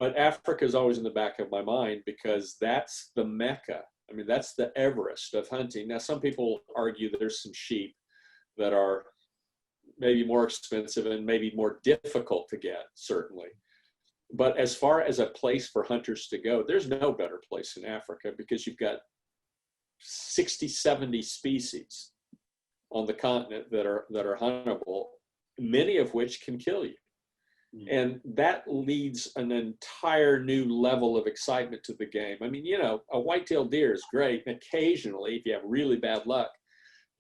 but Africa is always in the back of my mind because that's the Mecca. I mean, that's the Everest of hunting. Now, some people argue that there's some sheep that are maybe more expensive and maybe more difficult to get, certainly. But as far as a place for hunters to go, there's no better place in Africa because you've got 60, 70 species on the continent that are huntable, many of which can kill you. And that leads an entire new level of excitement to the game. I mean, you know, a white-tailed deer is great. And occasionally, if you have really bad luck,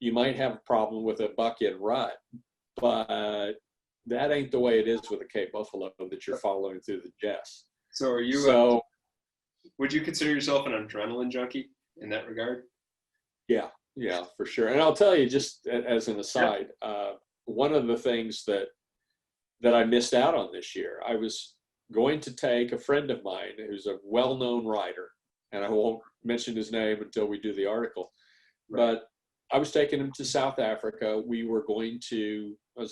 you might have a problem with a buck in rut. But that ain't the way it is with a Cape buffalo that you're following through the Jess. So are you, would you consider yourself an adrenaline junkie in that regard? Yeah, for sure. And I'll tell you, just as an aside, one of the things that I missed out on this year, I was going to take a friend of mine who's a well-known writer, and I won't mention his name until we do the article, but I was taking him to South Africa. I was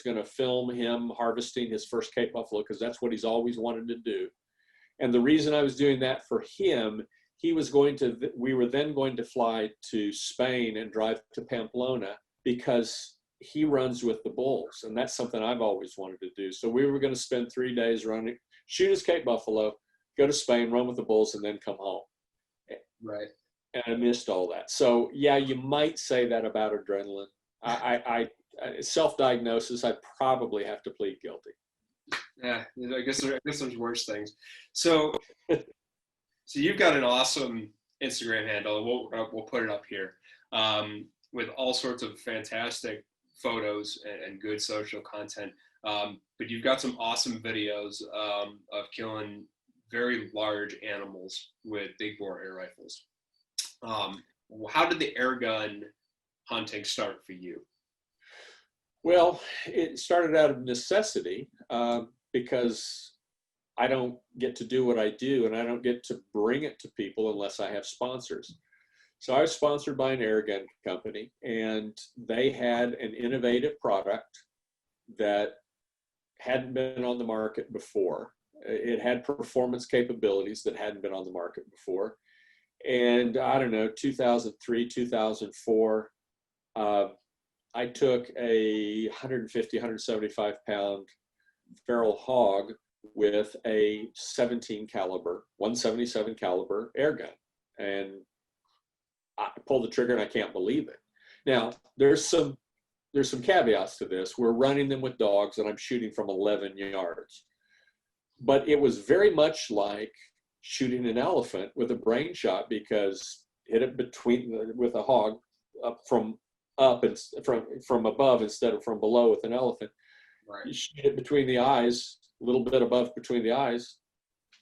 going to film him harvesting his first Cape buffalo because that's what he's always wanted to do. And the reason I was doing that for him, we were then going to fly to Spain and drive to Pamplona because he runs with the bulls, and that's something I've always wanted to do. So we were going to spend 3 days running, shoot his Cape buffalo, go to Spain, run with the bulls, and then come home. Right. And I missed all that. So yeah, you might say that about adrenaline. I self-diagnosis, I probably have to plead guilty. Yeah, I guess there's worse things. So you've got an awesome Instagram handle. We'll put it up here with all sorts of fantastic photos and good social content. But you've got some awesome videos of killing very large animals with big bore air rifles. How did the airgun hunting start for you? Well, it started out of necessity because I don't get to do what I do, and I don't get to bring it to people unless I have sponsors. So I was sponsored by an Airgun company, and they had an innovative product that hadn't been on the market before. It had performance capabilities that hadn't been on the market before. And I don't know, 2003, 2004, I took a 150, 175 pound feral hog with a 177 caliber air gun. And I pulled the trigger and I can't believe it. Now, there's some caveats to this. We're running them with dogs and I'm shooting from 11 yards. But it was very much like shooting an elephant with a brain shot because hit it with a hog from above instead of from below with an elephant. Right. You shoot it between the eyes, a little bit above between the eyes,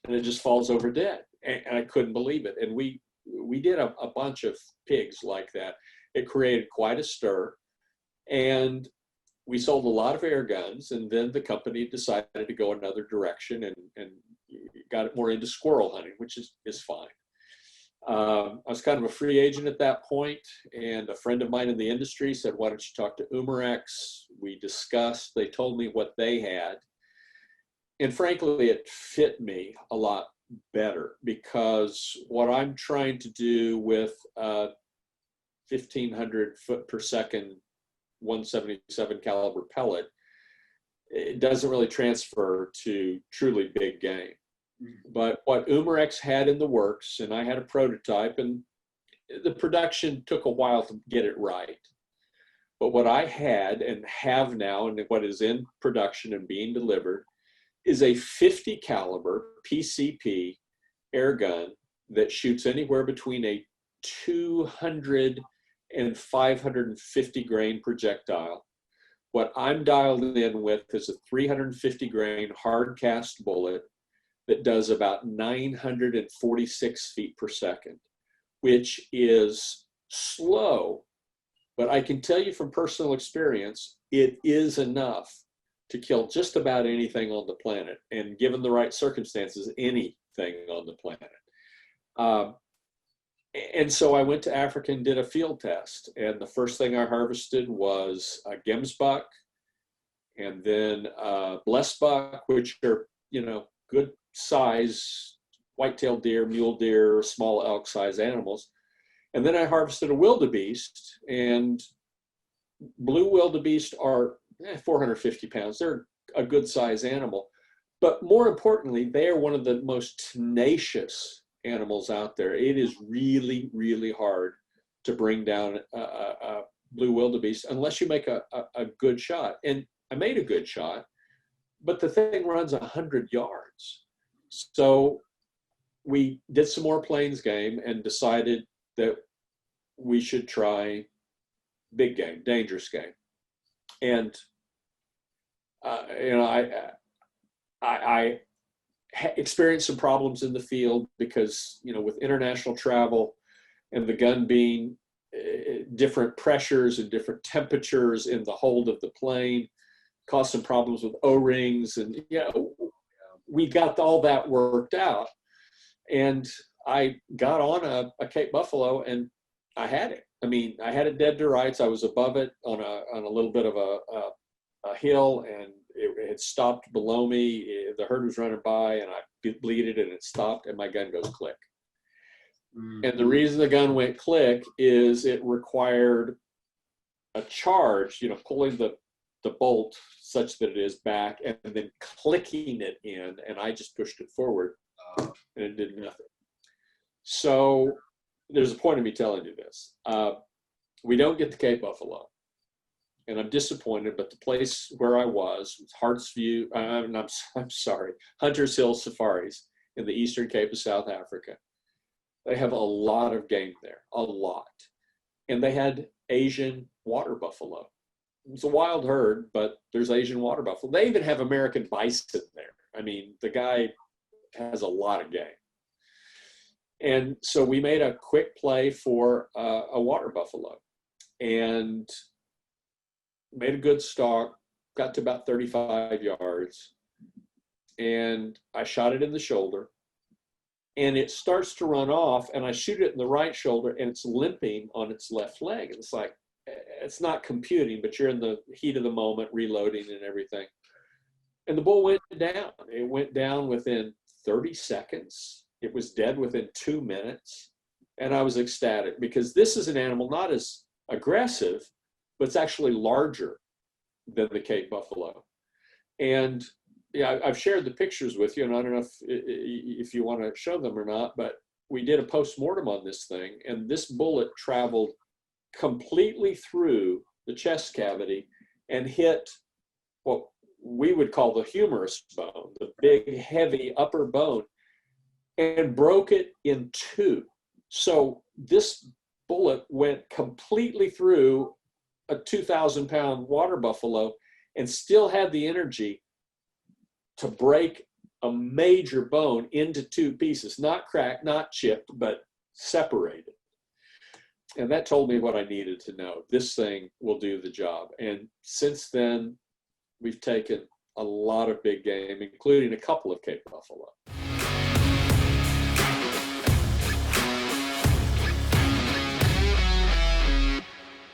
and it just falls over dead. And I couldn't believe it. And we did a bunch of pigs like that. It created quite a stir. And we sold a lot of air guns, and then the company decided to go another direction and got it more into squirrel hunting, which is fine. I was kind of a free agent at that point, and a friend of mine in the industry said, why don't you talk to Umarex? We discussed, they told me what they had. And frankly, it fit me a lot better because what I'm trying to do with 1,500 foot per second 177 caliber pellet, it doesn't really transfer to truly big game. But what Umarex had in the works, and I had a prototype, and the production took a while to get it right. But what I had and have now, and what is in production and being delivered, is a 50 caliber PCP air gun that shoots anywhere between a 200 and 550 grain projectile. What I'm dialed in with is a 350 grain hard cast bullet that does about 946 feet per second, which is slow, but I can tell you from personal experience, it is enough to kill just about anything on the planet, and given the right circumstances, anything on the planet. And so I went to Africa and did a field test, and the first thing I harvested was a gemsbuck, and then blessed buck, which are, good size white-tailed deer, mule deer, small elk size animals. And then I harvested a wildebeest, and blue wildebeest are 450 pounds. They're a good size animal. But more importantly, they are one of the most tenacious animals out there. It is really, really hard to bring down a blue wildebeest unless you make a good shot. And I made a good shot, but the thing runs 100 yards. So we did some more plains game and decided that we should try big game, dangerous game. And I experienced some problems in the field because, with international travel and the gun being different pressures and different temperatures in the hold of the plane, caused some problems with O-rings, and we got all that worked out. And I got on a Cape Buffalo, and I had it. I mean, I had it dead to rights. I was above it on a little bit of a hill, and it had stopped below me. The herd was running by, and I bleeded, and it stopped, and my gun goes click. Mm-hmm. And the reason the gun went click is it required a charge, pulling the bolt such that it is back, and then clicking it in, and I just pushed it forward, and it did nothing. So there's a point of me telling you this. We don't get the Cape Buffalo, and I'm disappointed, but the place where I was Hartsview, I'm sorry, Hunters Hill Safaris in the Eastern Cape of South Africa. They have a lot of game there, a lot. And they had Asian water buffalo. It's a wild herd, but there's Asian water buffalo. They even have American bison there. I mean, the guy has a lot of game. And so we made a quick play for a water buffalo and made a good stalk, got to about 35 yards, and I shot it in the shoulder, and it starts to run off, and I shoot it in the right shoulder, and it's limping on its left leg. And it's like, it's not computing, but you're in the heat of the moment, reloading and everything. And the bull went down. It went down within 30 seconds. It was dead within 2 minutes. And I was ecstatic because this is an animal not as aggressive, but it's actually larger than the Cape Buffalo. And yeah, I've shared the pictures with you, and I don't know if you want to show them or not, but we did a post-mortem on this thing, and this bullet traveled completely through the chest cavity and hit what we would call the humerus bone, the big, heavy upper bone, and broke it in two. So this bullet went completely through a 2,000-pound water buffalo and still had the energy to break a major bone into two pieces, not cracked, not chipped, but separated. And that told me what I needed to know. This thing will do the job. And since then, we've taken a lot of big game, including a couple of Cape Buffalo.